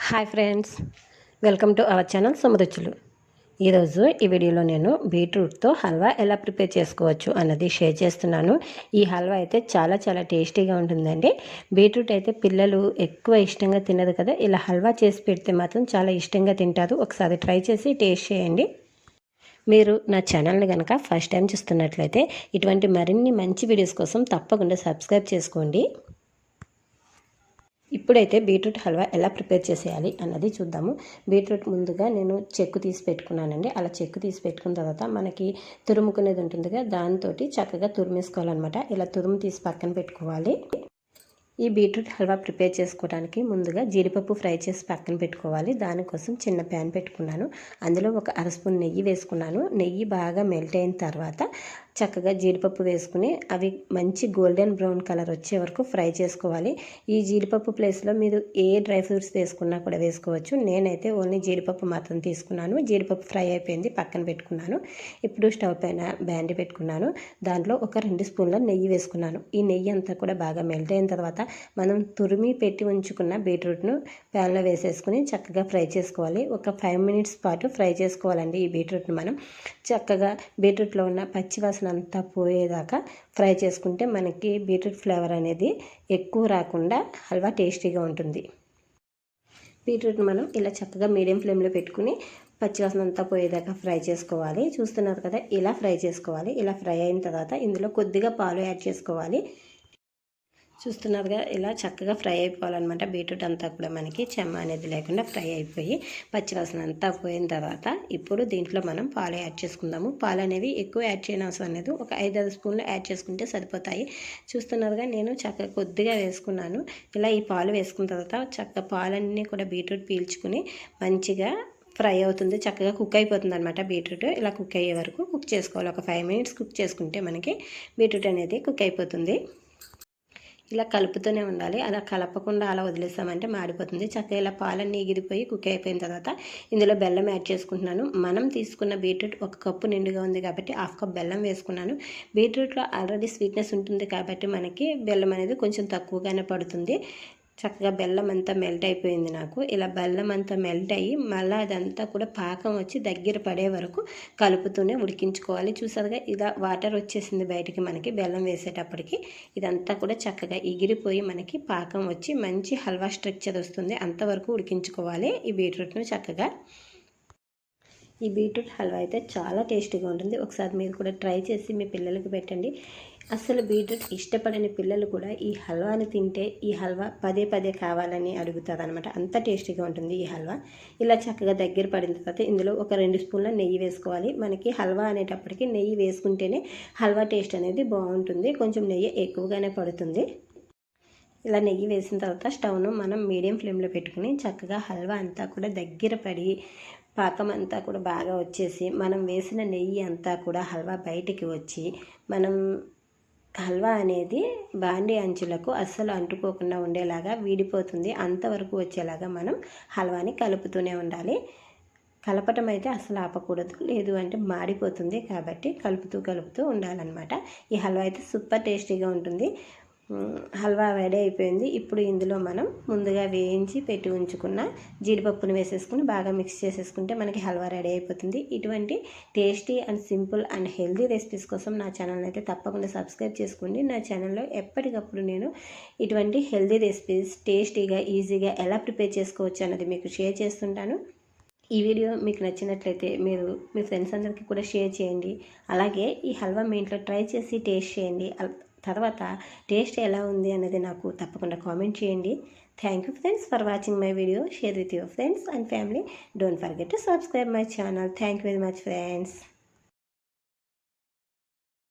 Hi friends, welcome to our channel Sumaruchulu. ఈరోజు ఈ వీడియోలో నేను బీట్రూట్తో హల్వా ఎలా ప్రిపేర్ చేసుకోవచ్చు అన్నది షేర్ చేస్తున్నాను. ఈ హల్వా అయితే చాలా టేస్టీగా ఉంటుందండి. బీట్రూట్ అయితే పిల్లలు ఎక్కువ ఇష్టంగా తినదు కదా, ఇలా హల్వా చేసి పెడితే మాత్రం చాలా ఇష్టంగా తింటారు. ఒకసారి ట్రై చేసి టేస్ట్ చేయండి. మీరు నా ఛానల్ని కనుక ఫస్ట్ టైం చూస్తున్నట్లయితే ఇటువంటి మరిన్ని మంచి వీడియోస్ కోసం తప్పకుండా సబ్స్క్రైబ్ చేసుకోండి. ఇప్పుడైతే బీట్రూట్ హల్వా ఎలా ప్రిపేర్ చేసేయాలి అన్నది చూద్దాము. బీట్రూట్ ముందుగా నేను చెక్కు తీసి పెట్టుకున్నానండి. అలా చెక్కు తీసి పెట్టుకున్న తర్వాత మనకి తురుముకునేది ఉంటుందిగా, దాంతో చక్కగా తురిమేసుకోవాలన్నమాట. ఇలా తురుము తీసి పక్కన పెట్టుకోవాలి. ఈ బీట్రూట్ హల్వా ప్రిపేర్ చేసుకోవడానికి ముందుగా జీడిపప్పు ఫ్రై చేసి పక్కన పెట్టుకోవాలి. దానికోసం చిన్న ప్యాన్ పెట్టుకున్నాను. అందులో ఒక అర స్పూన్ నెయ్యి వేసుకున్నాను. నెయ్యి బాగా మెల్ట్ అయిన తర్వాత చక్కగా జీడిపప్పు వేసుకుని అవి మంచి గోల్డెన్ బ్రౌన్ కలర్ వచ్చే వరకు ఫ్రై చేసుకోవాలి. ఈ జీడిపప్పు ప్లేస్లో మీరు ఏ డ్రై ఫ్రూట్స్ వేసుకున్నా కూడా వేసుకోవచ్చు. నేనైతే ఓన్లీ జీడిపప్పు మాత్రం తీసుకున్నాను. జీడిపప్పు ఫ్రై అయిపోయింది, పక్కన పెట్టుకున్నాను. ఇప్పుడు స్టవ్ పైన బ్యాండి పెట్టుకున్నాను. దాంట్లో ఒక 2 స్పూన్ల నెయ్యి వేసుకున్నాను. ఈ నెయ్యి అంతా కూడా బాగా మెల్ట్ అయిన తర్వాత మనం తురిమి పెట్టి ఉంచుకున్న బీట్రూట్ను ప్యాన్లో వేసేసుకుని చక్కగా ఫ్రై చేసుకోవాలి. ఒక 5 మినిట్స్ పాటు ఫ్రై చేసుకోవాలండి. ఈ బీట్రూట్ను మనం చక్కగా బీట్రూట్లో ఉన్న పచ్చివాసన అంతా పోయేదాకా ఫ్రై చేసుకుంటే మనకి బీట్రూట్ ఫ్లేవర్ అనేది ఎక్కువ రాకుండా హల్వా టేస్టీగా ఉంటుంది. బీట్రూట్ని మనం ఇలా చక్కగా మీడియం ఫ్లేమ్లో పెట్టుకుని పచ్చివాసన అంతా పోయేదాకా ఫ్రై చేసుకోవాలి. చూస్తున్నారు కదా, ఇలా ఫ్రై చేసుకోవాలి. ఇలా ఫ్రై అయిన తర్వాత ఇందులో కొద్దిగా పాలు యాడ్ చేసుకోవాలి. చూస్తున్నారుగా, ఇలా చక్కగా ఫ్రై అయిపోవాలన్నమాట. బీట్రూట్ అంతా కూడా మనకి చెమ్మ అనేది లేకుండా ఫ్రై అయిపోయి పచ్చివాసన అంతా పోయిన తర్వాత ఇప్పుడు దీంట్లో మనం పాలు యాడ్ చేసుకుందాము. పాలు అనేవి ఎక్కువ యాడ్ చేయని అవసరం లేదు. ఒక 5-6 స్పూన్లు యాడ్ చేసుకుంటే సరిపోతాయి. చూస్తున్నారుగా, నేను చక్కగా కొద్దిగా వేసుకున్నాను. ఇలా ఈ పాలు వేసుకున్న తర్వాత చక్కగా పాలన్నీ కూడా బీట్రూట్ పీల్చుకుని మంచిగా ఫ్రై అవుతుంది. చక్కగా కుక్ అయిపోతుంది అనమాట. బీట్రూట్ ఇలా కుక్ అయ్యే వరకు కుక్ చేసుకోవాలి. ఒక 5 మినిట్స్ కుక్ చేసుకుంటే మనకి బీట్రూట్ అనేది కుక్ అయిపోతుంది. ఇలా కలుపుతూనే ఉండాలి. అలా కలపకుండా అలా వదిలేసామంటే మాడిపోతుంది. చక్కగా ఇలా పాలన్నీ ఎగిరిపోయి కుక్ అయిపోయిన తర్వాత ఇందులో బెల్లం యాడ్ చేసుకుంటున్నాను. మనం తీసుకున్న బీట్రూట్ 1 కప్పు నిండుగా ఉంది కాబట్టి 1/2 కప్ బెల్లం వేసుకున్నాను. బీట్రూట్లో ఆల్రెడీ స్వీట్నెస్ ఉంటుంది కాబట్టి మనకి బెల్లం అనేది కొంచెం తక్కువగానే పడుతుంది. చక్కగా బెల్లం అంతా మెల్ట్ అయిపోయింది నాకు. ఇలా బెల్లం అంతా మెల్ట్ అయ్యి మళ్ళీ అదంతా కూడా పాకం వచ్చి దగ్గర పడే వరకు కలుపుతూనే ఉడికించుకోవాలి. చూసారుగా, ఇలా వాటర్ వచ్చేసింది బయటికి మనకి బెల్లం వేసేటప్పటికి. ఇదంతా కూడా చక్కగా ఎగిరిపోయి మనకి పాకం వచ్చి మంచి హల్వా స్ట్రక్చర్ వస్తుంది. అంతవరకు ఉడికించుకోవాలి ఈ బీట్రూట్ను చక్కగా. ఈ బీట్రూట్ హల్వా అయితే చాలా టేస్టీగా ఉంటుంది. ఒకసారి మీరు కూడా ట్రై చేసి మీ పిల్లలకి పెట్టండి. అసలు బీట్రూట్ ఇష్టపడని పిల్లలు కూడా ఈ హల్వాని తింటే ఈ హల్వా పదే కావాలని అడుగుతారనమాట. అంత టేస్టీగా ఉంటుంది ఈ హల్వా. ఇలా చక్కగా దగ్గర పడిన తర్వాత ఇందులో ఒక 2 స్పూన్ల నెయ్యి వేసుకోవాలి. మనకి హల్వా అనేటప్పటికి నెయ్యి వేసుకుంటేనే హల్వా టేస్ట్ అనేది బాగుంటుంది. కొంచెం నెయ్యి ఎక్కువగానే పడుతుంది. ఇలా నెయ్యి వేసిన తర్వాత స్టవ్ను మనం మీడియం ఫ్లేమ్లో పెట్టుకుని చక్కగా హల్వా అంతా కూడా దగ్గర పడి పాకం అంతా కూడా బాగా వచ్చేసి మనం వేసిన నెయ్యి అంతా కూడా హల్వా బయటికి వచ్చి మనం హల్వా అనేది బాండీ అంచులకు అస్సలు అంటుకోకుండా ఉండేలాగా వీడిపోతుంది. అంతవరకు వచ్చేలాగా మనం హల్వాని కలుపుతూనే ఉండాలి. కలపటం అయితే అసలు ఆపకూడదు, లేదు అంటే మాడిపోతుంది. కాబట్టి కలుపుతూ ఉండాలన్నమాట. ఈ హల్వా అయితే సూపర్ టేస్టీగా ఉంటుంది. హల్వా రెడీ అయిపోయింది. ఇప్పుడు ఇందులో మనం ముందుగా వేయించి పెట్టి ఉంచుకున్న జీడిపప్పును వేసేసుకుని బాగా మిక్స్ చేసేసుకుంటే మనకి హల్వా రెడీ అయిపోతుంది. ఇటువంటి tasty and simple and healthy recipes కోసం నా ఛానల్ని అయితే తప్పకుండా సబ్స్క్రైబ్ చేసుకోండి. నా ఛానల్లో ఎప్పటికప్పుడు నేను ఇటువంటి హెల్దీ రెసిపీస్ టేస్టీగా ఈజీగా ఎలా ప్రిపేర్ చేసుకోవచ్చు అన్నది మీకు షేర్ చేస్తుంటాను. ఈ వీడియో మీకు నచ్చినట్లయితే మీరు మీ ఫ్రెండ్స్ అందరికీ కూడా షేర్ చేయండి. అలాగే ఈ హల్వా మీ ఇంట్లో ట్రై చేసి టేస్ట్ చేయండి. తర్వాత టేస్ట్ ఎలా ఉంది అనేది నాకు తప్పకుండా కామెంట్ చేయండి. Thank you friends for watching my video. Share with your friends and family. Don't forget to subscribe my channel. Thank you very much friends.